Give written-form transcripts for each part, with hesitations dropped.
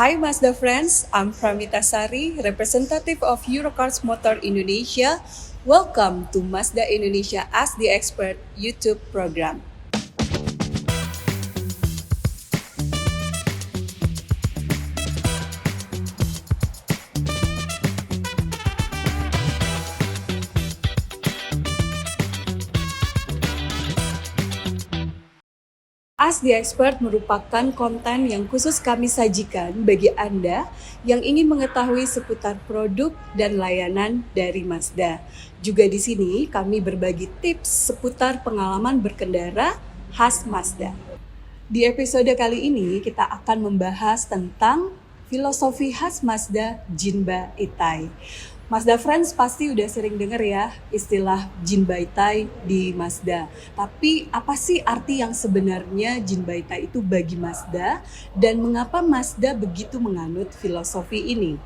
Hi Mazda friends, I'm Pramita Sari, representative of Eurocars Motor Indonesia. Welcome to Mazda Indonesia Ask the Expert YouTube program. Ask the Expert merupakan konten yang khusus kami sajikan bagi Anda yang ingin mengetahui seputar produk dan layanan dari Mazda. Juga di sini kami berbagi tips seputar pengalaman berkendara khas Mazda. Di episode kali ini kita akan membahas tentang filosofi khas Mazda Jinba Itai. Mazda Friends pasti udah sering dengar ya istilah Jinba Itai di Mazda. Tapi apa sih arti yang sebenarnya Jinba Itai itu bagi Mazda dan mengapa Mazda begitu menganut filosofi ini?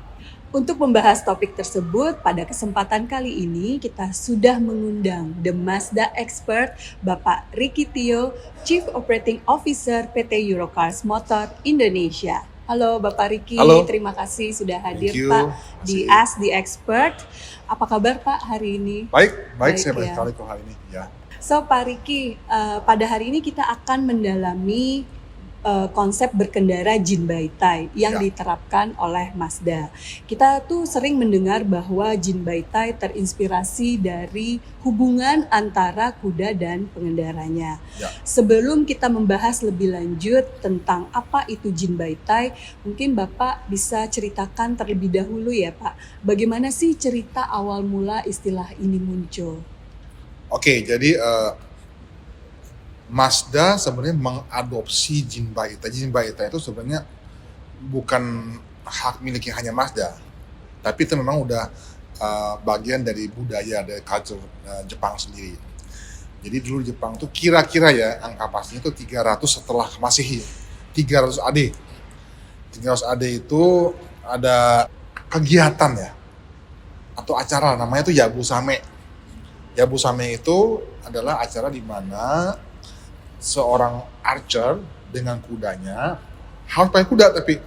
Untuk membahas topik tersebut, pada kesempatan kali ini kita sudah mengundang The Mazda Expert Bapak Ricky Tio, Chief Operating Officer PT Eurocars Motor Indonesia. Halo Bapak Ricky, Halo. Terima kasih sudah hadir Pak di Ask the Expert. Apa kabar Pak hari ini? Baik, saya baik ya. sekali kok hari ini. Ya. So Pak Ricky, pada hari ini kita akan mendalami konsep berkendara Jinba Itai yang diterapkan oleh Mazda. Kita tuh sering mendengar bahwa Jinba Itai terinspirasi dari hubungan antara kuda dan pengendaranya. Ya. Sebelum kita membahas lebih lanjut tentang apa itu Jinba Itai, mungkin Bapak bisa ceritakan terlebih dahulu ya Pak, bagaimana sih cerita awal mula istilah ini muncul? Oke, jadi Mazda sebenarnya mengadopsi Jinba Itai. Jinba Itai itu sebenarnya bukan hak miliknya hanya Mazda, tapi itu memang udah bagian dari budaya, dari culture Jepang sendiri. Jadi dulu Jepang tuh kira-kira ya angka pastinya itu 300 setelah Masehi, 300 AD. 300 AD itu ada kegiatan ya, atau acara namanya itu Yabusame. Yabusame itu adalah acara di mana seorang archer dengan kudanya harus pakai kuda, tapi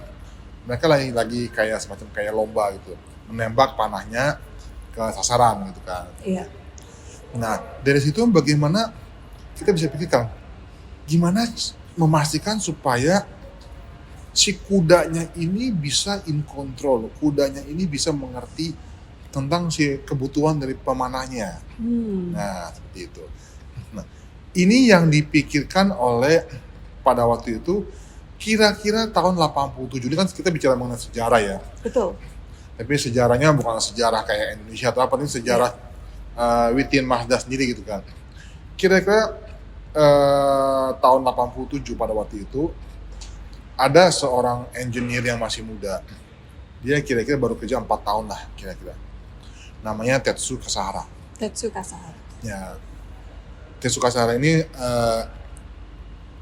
mereka lagi kayak semacam kayak lomba gitu, menembak panahnya ke sasaran gitu kan. Iya. Nah dari situ bagaimana kita bisa pikirkan gimana memastikan supaya si kudanya ini bisa in control, kudanya ini bisa mengerti tentang si kebutuhan dari pemanahnya. Nah seperti itu. Nah, ini yang dipikirkan oleh pada waktu itu kira-kira tahun 87. Ini kan kita bicara mengenai sejarah ya. Betul. Tapi sejarahnya bukan sejarah kayak Indonesia atau apa, ini sejarah within Mazda sendiri gitu kan. Kira-kira tahun 87 pada waktu itu ada seorang engineer yang masih muda. Dia kira-kira baru kerja 4 tahun lah kira-kira. Namanya Tetsu Kasahara. Tetsu Kasahara. Ya, Tetsu Kasahara ini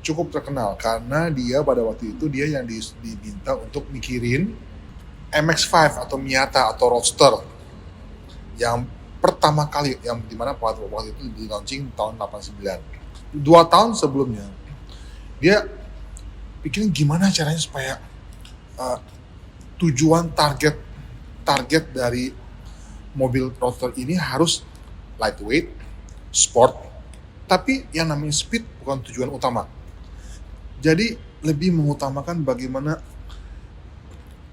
cukup terkenal karena dia pada waktu itu dia yang diminta untuk mikirin MX-5 atau Miata atau Roadster yang pertama kali, yang dimana pada waktu itu di launching tahun 89. 2 tahun sebelumnya dia pikirin gimana caranya supaya tujuan target dari mobil Roadster ini harus lightweight, sport, tapi yang namanya speed bukan tujuan utama. Jadi lebih mengutamakan bagaimana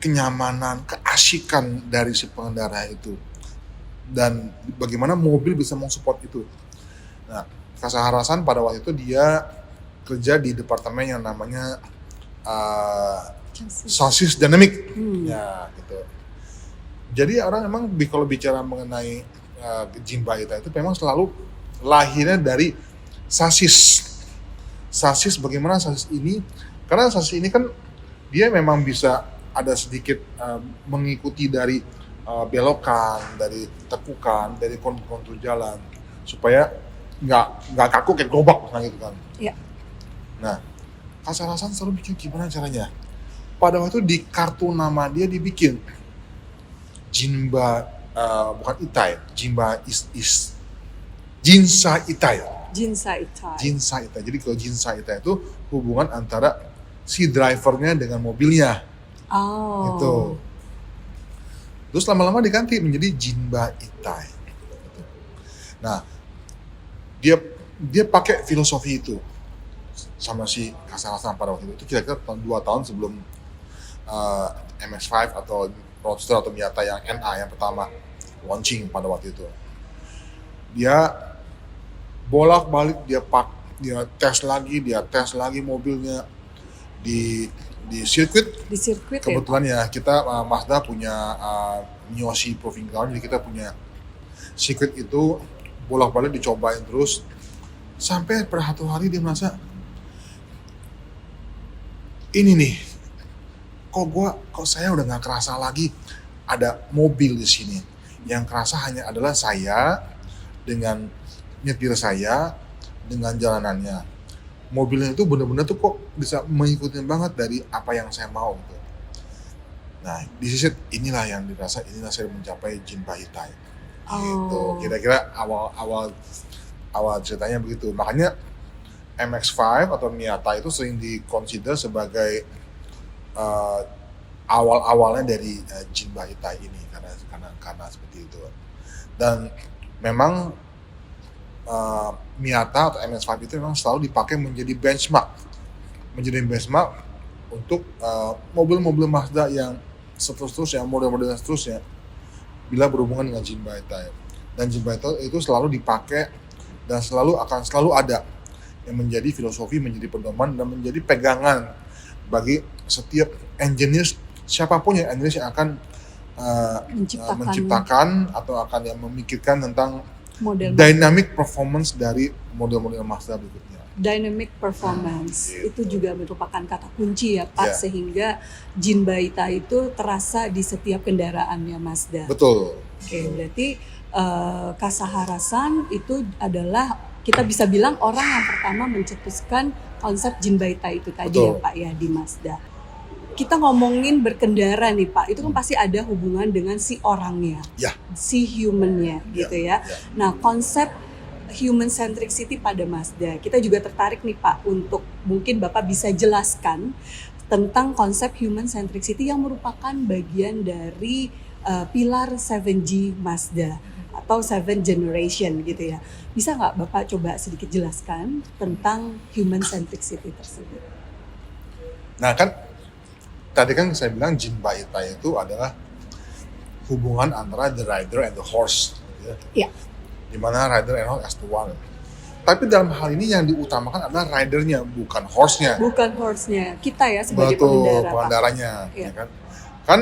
kenyamanan, keasikan dari si pengendara itu dan bagaimana mobil bisa mensupport itu. Nah, Kasahara-san pada waktu itu dia kerja di departemen yang namanya chassis dynamic. Ya, gitu. Jadi orang memang kalau bicara mengenai Jinba Itai itu memang selalu lahirnya dari sasis bagaimana sasis ini, karena sasis ini kan dia memang bisa ada sedikit mengikuti dari belokan, dari tekukan, dari kontur jalan supaya nggak kaku kayak gerobak misalnya gitu kan. Iya. Nah, Kasahara-san selalu bikin gimana caranya. Pada waktu itu di kartu nama dia dibikin Jinba bukan Itai, Jinba is Jinsa Itai. Jinsa Itai. Jinsa Itai. Jadi kalau Jinsa Itai itu hubungan antara si drivernya dengan mobilnya. Oh. Itu. Terus lama-lama diganti menjadi Jinba Itai. Gitu. Nah, dia pakai filosofi itu sama si Kasarasan pada waktu itu kira-kira 2 tahun sebelum MX-5 atau Roadster atau Miata yang NA yang pertama launching pada waktu itu. Dia bolak-balik dia tes lagi mobilnya di sirkuit. Di sirkuit ya, Kebetulan ya kita Mazda punya Miyoshi Proving Ground, jadi kita punya sirkuit itu bolak-balik dicobain terus sampai pada satu hari dia merasa ini nih kok saya udah nggak kerasa lagi ada mobil di sini, yang kerasa hanya adalah saya dengan nyetir saya dengan jalanannya. Mobilnya itu benar-benar tuh kok bisa mengikuti banget dari apa yang saya mau gitu. Nah, di sisi inilah yang dirasa inilah saya mencapai Jinba Itai. Gitu. Kira-kira awal ceritanya begitu. Makanya MX-5 atau Miata itu sering dikonsider sebagai awal-awalnya dari Jinba Itai ini karena seperti itu. Dan memang Miata atau MX-5 itu memang selalu dipakai menjadi benchmark untuk mobil-mobil Mazda yang seterusnya, model-model seterusnya bila berhubungan dengan Jinba Itai. Dan Jinba Itai itu selalu dipakai dan akan selalu ada yang menjadi filosofi, menjadi pedoman dan menjadi pegangan bagi setiap engineers, siapapun yang engineers yang akan menciptakan atau akan yang memikirkan tentang dynamic performance dari model-model Mazda berikutnya. Dynamic performance itu juga merupakan kata kunci ya Pak, Yeah. sehingga Jinba Itai itu terasa di setiap kendaraannya Mazda. Betul. Oke, berarti Kasaharasan itu adalah kita bisa bilang orang yang pertama mencetuskan konsep Jinba Itai itu tadi. Betul. Ya Pak ya di Mazda. Kita ngomongin berkendara nih Pak, itu kan pasti ada hubungan dengan si orangnya, Ya. si humannya Ya, gitu ya. ya. Nah, konsep human centricity pada Mazda, kita juga tertarik nih Pak untuk mungkin Bapak bisa jelaskan tentang konsep human centricity yang merupakan bagian dari pilar 7G Mazda atau 7 generation gitu ya. Bisa nggak Bapak coba sedikit jelaskan tentang human centricity tersebut? Nah kan tadi kan saya bilang Jinba Itai itu adalah hubungan antara the rider and the horse, gitu ya. Iya. Dimana rider and horse as the one. Tapi dalam hal ini yang diutamakan adalah ridernya, bukan horse-nya. Bukan horse-nya, kita ya sebagai Betul, pengendara Pak. pengendaranya, Iya. ya kan? Kan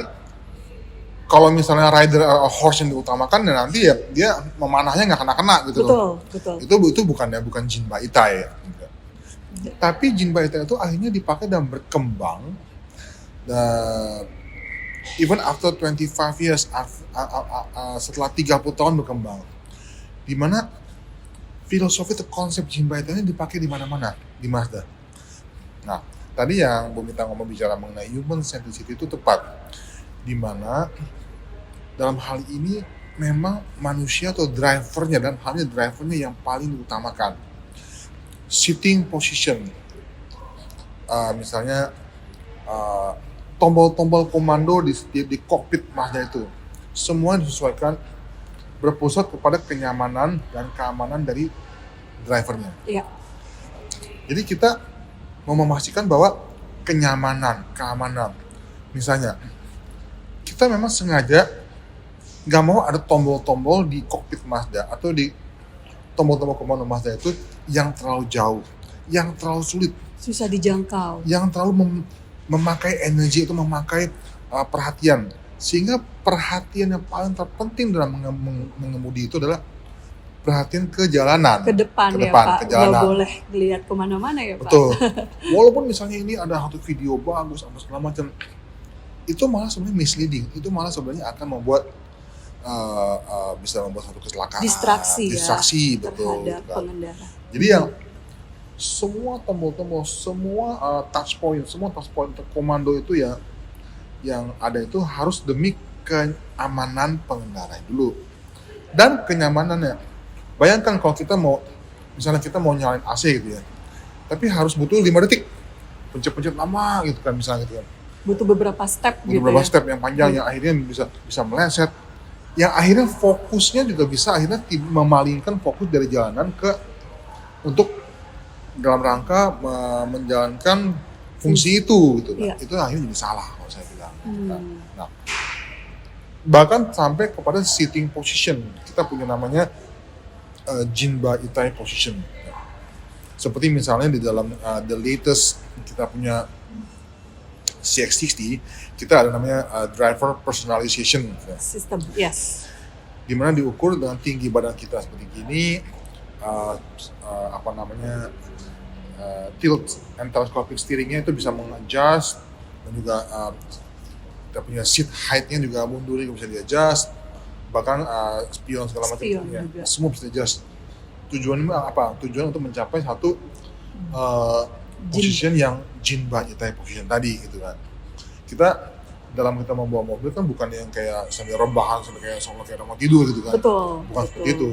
kalau misalnya rider horse yang diutamakan, ya nanti ya dia memanahnya nggak kena-kena gitu loh. Betul. Itu bukan Jinba Itai. Gitu. Tapi Jinba Itai itu akhirnya dipakai dan berkembang. Even after 25 years, setelah 30 tahun berkembang, di mana filosofi atau konsep Jinba Itai ini dipakai di mana-mana di Mazda. Nah, tadi yang Bu Mita ngomong bicara mengenai human centricity itu tepat, di mana dalam hal ini memang manusia atau drivernya, dan halnya drivernya yang paling diutamakan. Sitting position, misalnya tombol-tombol komando di kokpit Mazda itu semua disesuaikan berpusat kepada kenyamanan dan keamanan dari drivernya. Iya. Jadi kita mau memastikan bahwa kenyamanan, keamanan. Misalnya, kita memang sengaja nggak mau ada tombol-tombol di kokpit Mazda atau di tombol-tombol komando Mazda itu yang terlalu jauh, yang terlalu sulit, Susah dijangkau. yang terlalu memakai energi, itu memakai perhatian. Sehingga perhatian yang paling terpenting dalam mengemudi itu adalah perhatian ke jalanan. Ke depan ya Pak, ke jalanan. nggak boleh lihat kemana-mana ya Pak. Betul. Walaupun misalnya ini ada satu video bagus apa segala macam, itu malah sebenarnya misleading. Itu malah sebenarnya akan membuat bisa membuat satu kecelakaan. Distraksi ya, betul. terhadap pengendara. Jadi yang semua tombol-tombol, semua touch point komando itu ya yang ada itu harus demi keamanan pengendara dulu dan kenyamanannya. Bayangkan kalau kita misalnya kita mau nyalain AC gitu ya, tapi harus butuh 5 detik, pencet-pencet lama gitu kan misalnya gitu kan. Butuh beberapa step Butuh gitu beberapa ya. step yang panjang yang akhirnya bisa meleset, yang akhirnya fokusnya juga bisa akhirnya memalingkan fokus dari jalanan ke untuk dalam rangka menjalankan fungsi itu gitu kan. Iya. Itu akhirnya jadi salah kalau saya bilang. Nah, bahkan sampai kepada sitting position, kita punya namanya Jinba Itai position. Seperti misalnya di dalam the latest kita punya CX-60, kita ada namanya driver personalization Sistem, yes. di mana diukur dengan tinggi badan kita seperti gini, tilt and telescopic steeringnya itu bisa mengadjust, dan juga kita punya seat height-nya juga mundur juga bisa di-adjust, bahkan spion segala macam juga. semua bisa di-adjust. Tujuan apa? Tujuan untuk mencapai satu position yang Jinba Itai position tadi gitu kan. Kita dalam kita membawa mobil kan bukan yang kayak sambil rebahan, sambil kayak seolah kayak mau tidur gitu kan. Betul. Bukan seperti itu.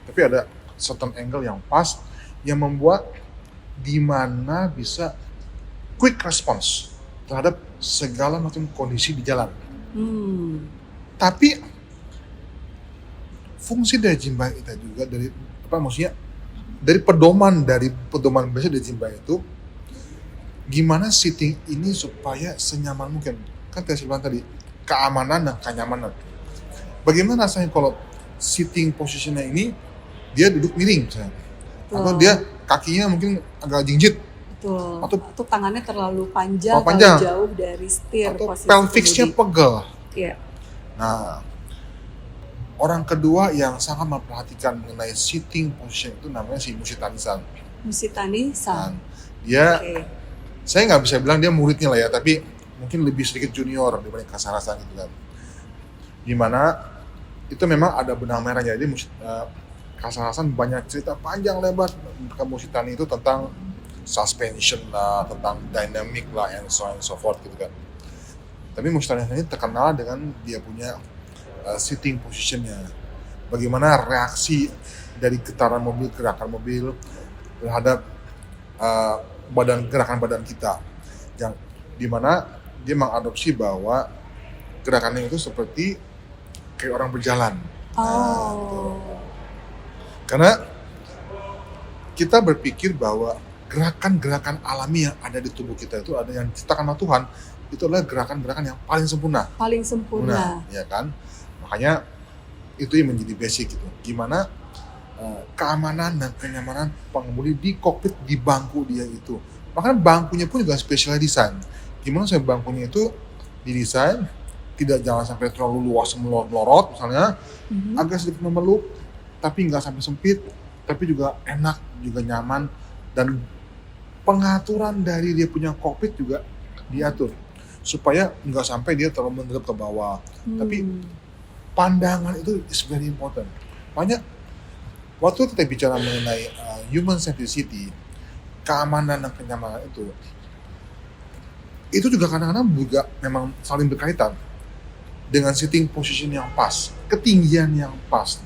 Tapi ada certain angle yang pas yang membuat di mana bisa quick response terhadap segala macam kondisi di jalan. Tapi fungsi dari Jinba Itai juga dari dari pedoman biasa dari Jinba itu, gimana sitting ini supaya senyaman mungkin. Kan saya bilang tadi, keamanan dan kenyamanan. Bagaimana rasanya kalau sitting positionnya ini dia duduk miring misalnya, atau dia kakinya mungkin agak jinjit, atau tangannya terlalu panjang, jauh dari setir, atau pelviksnya pegel. Iya. Nah, orang kedua yang sangat memperhatikan mengenai sitting position itu namanya si Mushitani-san. Mushitani-san. Dia, saya nggak bisa bilang dia muridnya lah ya, tapi mungkin lebih sedikit junior dibanding Kasarasan gitu kan. Dimana itu memang ada benang merahnya. Jadi Kasarasan banyak cerita panjang lebar ke Mushitani itu tentang suspension lah, tentang dynamic lah, and so on and so forth gitu kan. Tapi Mushitani ini terkenal dengan dia punya sitting positionnya, bagaimana reaksi dari getaran mobil, gerakan mobil terhadap gerakan badan kita, yang dimana dia mengadopsi bahwa gerakannya itu seperti kayak orang berjalan. Gitu. Karena kita berpikir bahwa gerakan-gerakan alami yang ada di tubuh kita itu ada yang diciptakan sama Tuhan, itu adalah gerakan-gerakan yang paling sempurna. Paling sempurna. Ya kan? Makanya itu yang menjadi basic gitu. Gimana keamanan dan kenyamanan pengemudi di kokpit, di bangku dia itu. Makanya bangkunya pun juga special design. Gimana saya bangkunya itu didesain jangan sampai terlalu luas melorot misalnya, agak sedikit memeluk, tapi nggak sampai sempit, tapi juga enak, juga nyaman, dan pengaturan dari dia punya kokpit juga diatur supaya nggak sampai dia terlalu menghadap ke bawah. Tapi pandangan itu is very important. Banyak waktu kita bicara mengenai human centricity, keamanan dan kenyamanan itu juga kadang-kadang juga memang saling berkaitan dengan sitting position yang pas, ketinggian yang pas,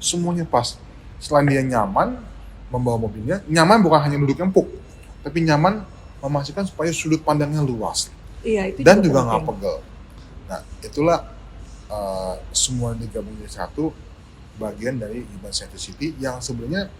semuanya pas. Selain dia nyaman membawa mobilnya, nyaman bukan hanya duduk empuk, tapi nyaman memastikan supaya sudut pandangnya luas. Iya, itu dan juga nggak pegel. Nah, itulah semua digabung jadi satu bagian dari human centricity yang sebenarnya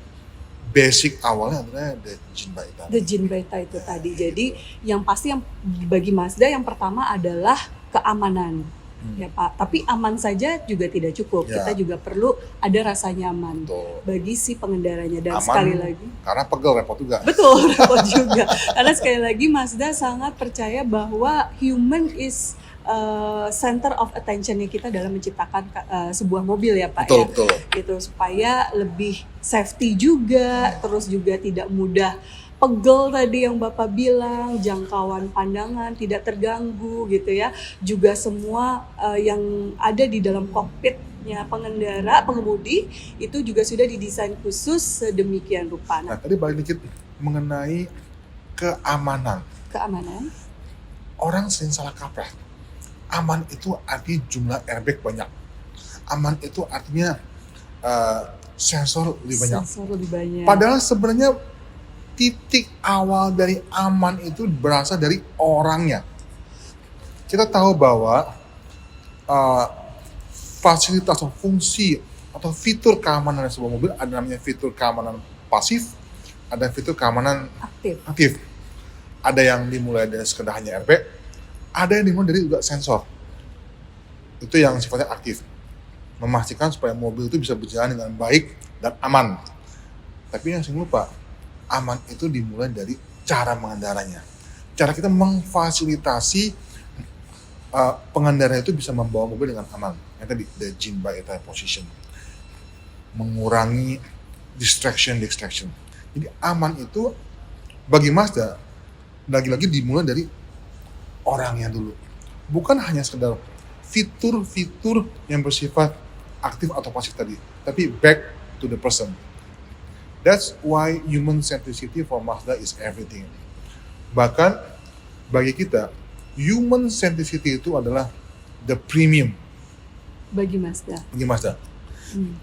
basic awalnya adalah the Jinba Itai. The Jinba Itai itu tadi. Jadi yang pasti yang bagi Mazda yang pertama adalah keamanan. Ya Pak, tapi aman saja juga tidak cukup. Ya. Kita juga perlu ada rasa nyaman bagi si pengendaranya. Dan aman, sekali lagi, karena pegel repot juga. Betul, repot juga. Karena sekali lagi Mazda sangat percaya bahwa human is center of attention-nya kita dalam menciptakan sebuah mobil ya Pak. Betul. Gitu, supaya lebih safety juga, terus juga tidak mudah pegel tadi yang Bapak bilang, jangkauan pandangan tidak terganggu gitu ya. Juga semua yang ada di dalam kokpitnya pengemudi itu juga sudah didesain khusus sedemikian rupa. Nah, tadi balik dikit mengenai keamanan. Orang sering salah kaprah. Aman itu artinya jumlah airbag banyak. Aman itu artinya sensor lebih banyak. Padahal sebenarnya titik awal dari aman itu berasal dari orangnya. kita tahu bahwa uh, fasilitas atau fungsi atau fitur keamanan dari sebuah mobil ada namanya fitur keamanan pasif, ada fitur keamanan aktif. Ada yang dimulai dari sekedar hanya airbag, ada yang dimulai dari juga sensor. Itu yang sifatnya aktif, memastikan supaya mobil itu bisa berjalan dengan baik dan aman. Tapi yang sering lupa, aman itu dimulai dari cara mengendaranya. Cara kita memfasilitasi pengendara itu bisa membawa mobil dengan aman. Yang tadi, the Jin by type position. Mengurangi distraction. Jadi aman itu bagi Mazda, lagi-lagi dimulai dari orangnya dulu. Bukan hanya sekedar fitur-fitur yang bersifat aktif atau pasif tadi, tapi back to the person. That's why human centricity for Mazda is everything. Bahkan bagi kita, human centricity itu adalah the premium bagi Mazda.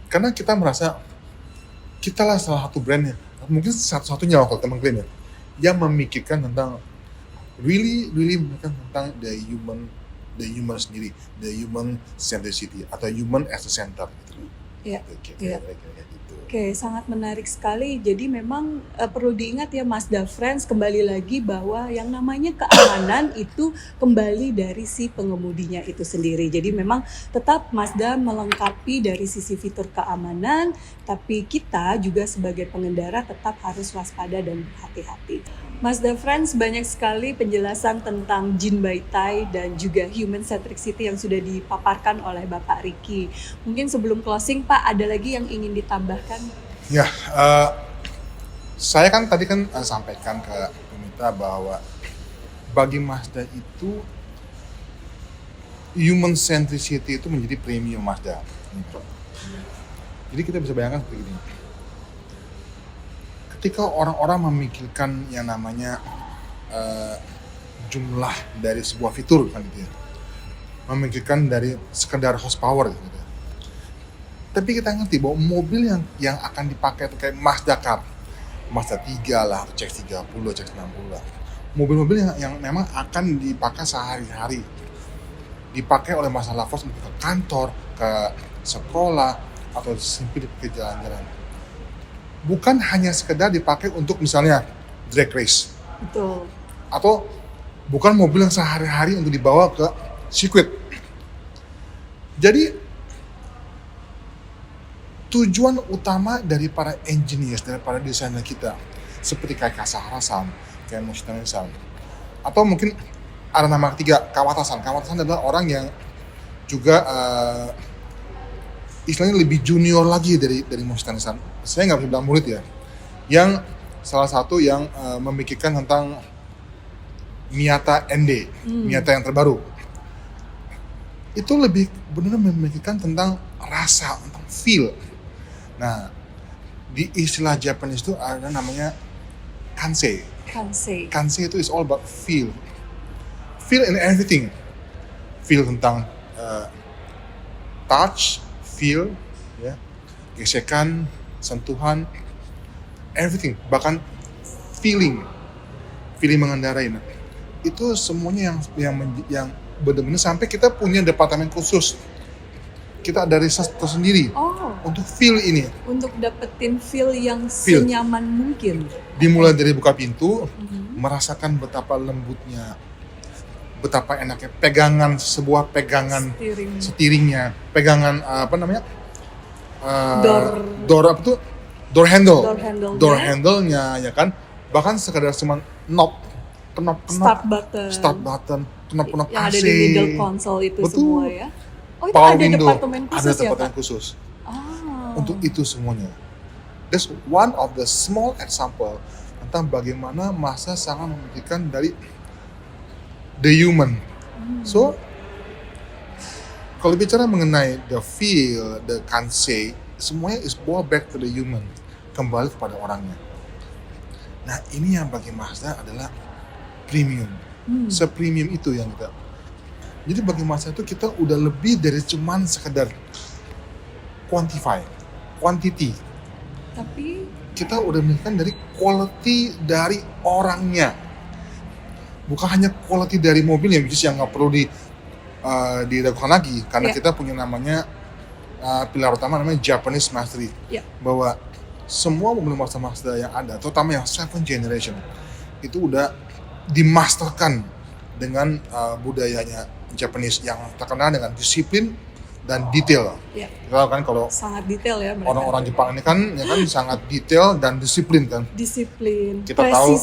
Karena kita merasa kitalah salah satu brandnya, mungkin satu-satunya kalau teman klaim ya, yang memikirkan tentang really memikirkan tentang the human sendiri, the human centricity atau human as a center gitu. Iya. Gitu. Oke, sangat menarik sekali. Jadi memang perlu diingat ya Mazda Friends, kembali lagi bahwa yang namanya keamanan itu kembali dari si pengemudinya itu sendiri. Jadi memang tetap Mazda melengkapi dari sisi fitur keamanan, tapi kita juga sebagai pengendara tetap harus waspada dan berhati-hati. Mazda Friends, banyak sekali penjelasan tentang Jin Baitai dan juga human centricity yang sudah dipaparkan oleh Bapak Ricky. Mungkin sebelum closing Pak, ada lagi yang ingin ditambahkan? Ya, saya kan tadi sampaikan ke pemirsa bahwa bagi Mazda itu human centricity itu menjadi premium Mazda. Jadi kita bisa bayangkan seperti ini. Ketika orang-orang memikirkan yang namanya jumlah dari sebuah fitur kan gitu ya, memikirkan dari sekedar horsepower gitu. Tapi kita ngerti bahwa mobil yang akan dipakai itu kayak Mazda Car, Mazda 3 lah, CX-30, CX-60 lah. Mobil-mobil yang memang akan dipakai sehari-hari, dipakai oleh masyarakat lovers untuk ke kantor, ke sekolah, atau simpel ke jalan-jalan. Bukan hanya sekedar dipakai untuk misalnya drag race. Betul. Atau bukan mobil yang sehari-hari untuk dibawa ke sirkuit. Jadi tujuan utama dari para engineers, dari para desainer kita, seperti kayak Kasahara-san, kayak Moshitani-san, atau mungkin ada nama ketiga, Kawata-san. Kawata-san adalah orang yang juga istilahnya lebih junior lagi dari Moshitani-san. Saya nggak bisa bilang murid ya. Yang salah satu yang memikirkan tentang Miata ND, Miata yang terbaru. Itu lebih benar-benar memikirkan tentang rasa, tentang feel. Nah, di istilah Japanese itu ada namanya kansei. Kansei itu is all about feel. Feel in everything. Feel tentang touch, feel, ya, gesekan, sentuhan, everything, bahkan feeling mengendarai. Nah, itu semuanya yang benar-benar sampai kita punya departemen khusus. Kita ada riset tersendiri untuk feel ini. Untuk dapetin feel yang senyaman mungkin. Dimulai dari buka pintu, merasakan betapa lembutnya, betapa enaknya pegangan setiringnya, pegangan door handle-nya ya kan, bahkan sekedar cuma knob start button, knob yang AC ada di middle console itu. Betul. Semua ya. Oh, itu power ada window, departemen khusus ada departemen ya, Pak? khusus untuk itu semuanya. That's one of the small example tentang bagaimana Mazda sangat memikirkan dari the human. So, kalau bicara mengenai the feel, the kansei, semuanya is boil back to the human, kembali kepada orangnya. Nah, ini yang bagi Mazda adalah premium. Se-premium itu yang kita. Jadi bagi Mazda itu kita udah lebih dari cuman sekedar quantity. Tapi kita udah memikirkan dari quality dari orangnya. bukan hanya quality dari mobil yang nggak perlu diragukan lagi, karena Yeah. kita punya namanya pilar utama namanya Japanese Mastery, Yeah. bahwa semua mobil Mazda yang ada, terutama yang 7 generation, itu udah dimasterkan dengan budayanya Japanese yang terkenal dengan disiplin dan detail. Yeah. Kita tahu kan kalau Sangat detail ya mereka. orang-orang Jepang ini kan sangat detail dan disiplin kan. Disiplin, Kita tahu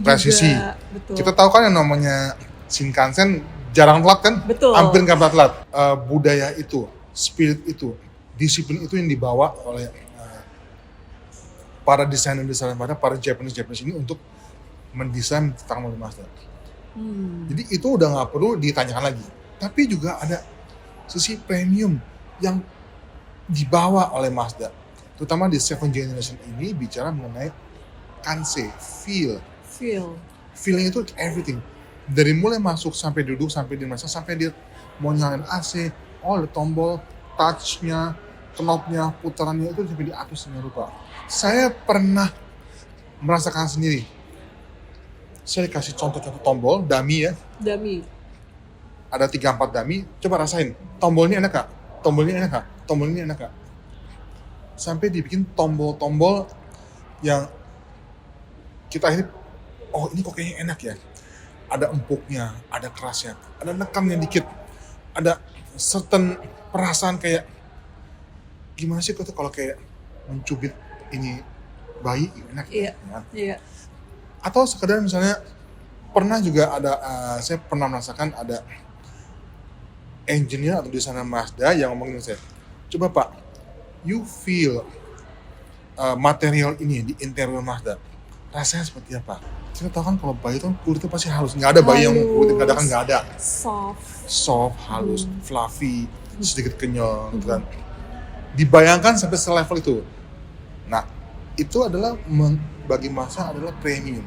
presisi. Betul. Kita tahu kan yang namanya Shinkansen jarang telat kan? Betul. Hampir nggak pernah telat. Budaya itu, spirit itu, disiplin itu yang dibawa oleh para desainer-desainer para Japanese ini untuk mendesain tentang mobil Mazda. Jadi itu udah nggak perlu ditanyakan lagi. Tapi juga ada sisi premium yang dibawa oleh Mazda. Terutama di 7 generation ini bicara mengenai kanse, feel. Feeling itu everything. Dari mulai masuk sampai duduk, sampai di masa, sampai dia mau nyalain AC, all the tombol, touch-nya, knobnya, putarannya itu sampai diatur sedemikian rupa. Saya pernah merasakan sendiri. Saya dikasih contoh-contoh tombol, dummy ya. Dummy. Ada 3-4 dummy, coba rasain. Tombol ini enak gak? Tombol ini enak gak? Tombol ini enak gak? Sampai dibikin tombol-tombol yang kita akhirnya, oh ini kok kayaknya enak ya. Ada empuknya, ada kerasnya, ada nekannya dikit, ada certain perasaan kayak, gimana sih kalau kayak mencubit ini bayi, enak Iya. ya? Iya. Atau sekedar misalnya pernah juga ada saya pernah merasakan ada engineer atau desainer Mazda yang ngomongin saya, coba Pak, you feel material ini di interior Mazda, rasanya seperti apa? Kita tahu kan kalau bayi itu kulit itu pasti halus, nggak ada bayi yang kulit kadang nggak ada. Soft, halus, fluffy, sedikit kenyal, gitu kan. Dibayangkan sampai selevel itu. Nah, itu adalah bagi Mazda adalah premium.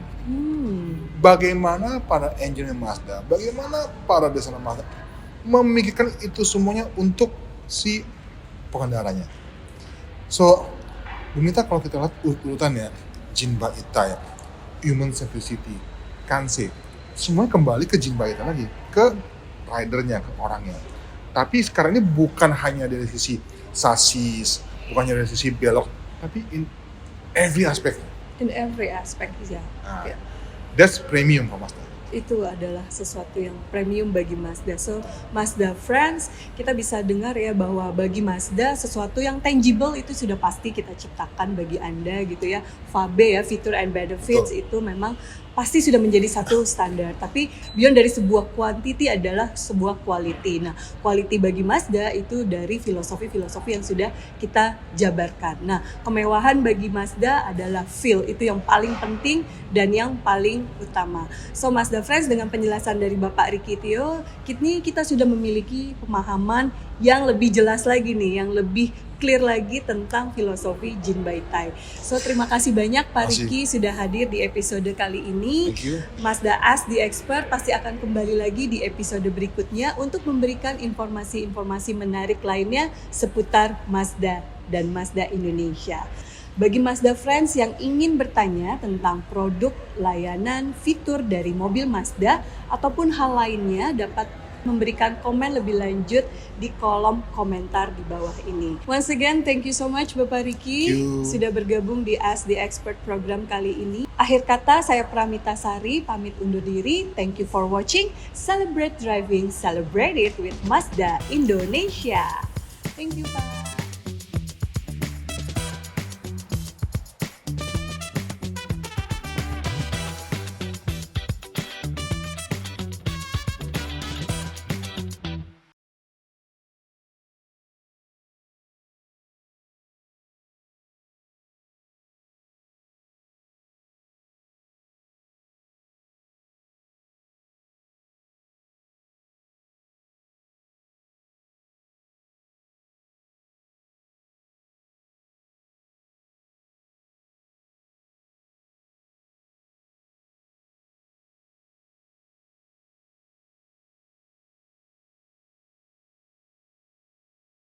Bagaimana para engineer Mazda, bagaimana para desainer Mazda memikirkan itu semuanya untuk si pengendaranya. So, Bumita kalau kita lihat urutannya, Jinba Ita ya, Human Simplicity, Kanse, semuanya kembali ke Jinba Ita lagi, ke ridernya, ke orangnya. Tapi sekarang ini bukan hanya dari sisi sasis, bukan hanya dari sisi belok, tapi in every aspect. Ya. Nah, that's premium for Mazda. Itu adalah sesuatu yang premium bagi Mazda. So, Mazda Friends, kita bisa dengar ya bahwa bagi Mazda sesuatu yang tangible itu sudah pasti kita ciptakan bagi Anda gitu ya. FABE ya, feature and benefits. Betul. Itu memang pasti sudah menjadi satu standar. Tapi beyond dari sebuah quantity adalah sebuah quality. Nah, quality bagi Mazda itu dari filosofi-filosofi yang sudah kita jabarkan. Nah, kemewahan bagi Mazda adalah feel. Itu yang paling penting dan yang paling utama. So, Mazda Friends, dengan penjelasan dari Bapak Ricky Tio, kita sudah memiliki pemahaman yang lebih jelas lagi nih, yang lebih clear lagi tentang filosofi Jinbaitai. So, terima kasih banyak Pak Ricky sudah hadir di episode kali ini. Thank you. Mazda Ask the Expert pasti akan kembali lagi di episode berikutnya untuk memberikan informasi-informasi menarik lainnya seputar Mazda dan Mazda Indonesia. Bagi Mazda Friends yang ingin bertanya tentang produk, layanan, fitur dari mobil Mazda ataupun hal lainnya, dapat memberikan komen lebih lanjut di kolom komentar di bawah ini. Once again, thank you so much Bapak Ricky sudah bergabung di Ask the Expert program kali ini. Akhir kata, saya Pramita Sari pamit undur diri. Thank you for watching. Celebrate driving, celebrate it with Mazda Indonesia. Thank you Pak.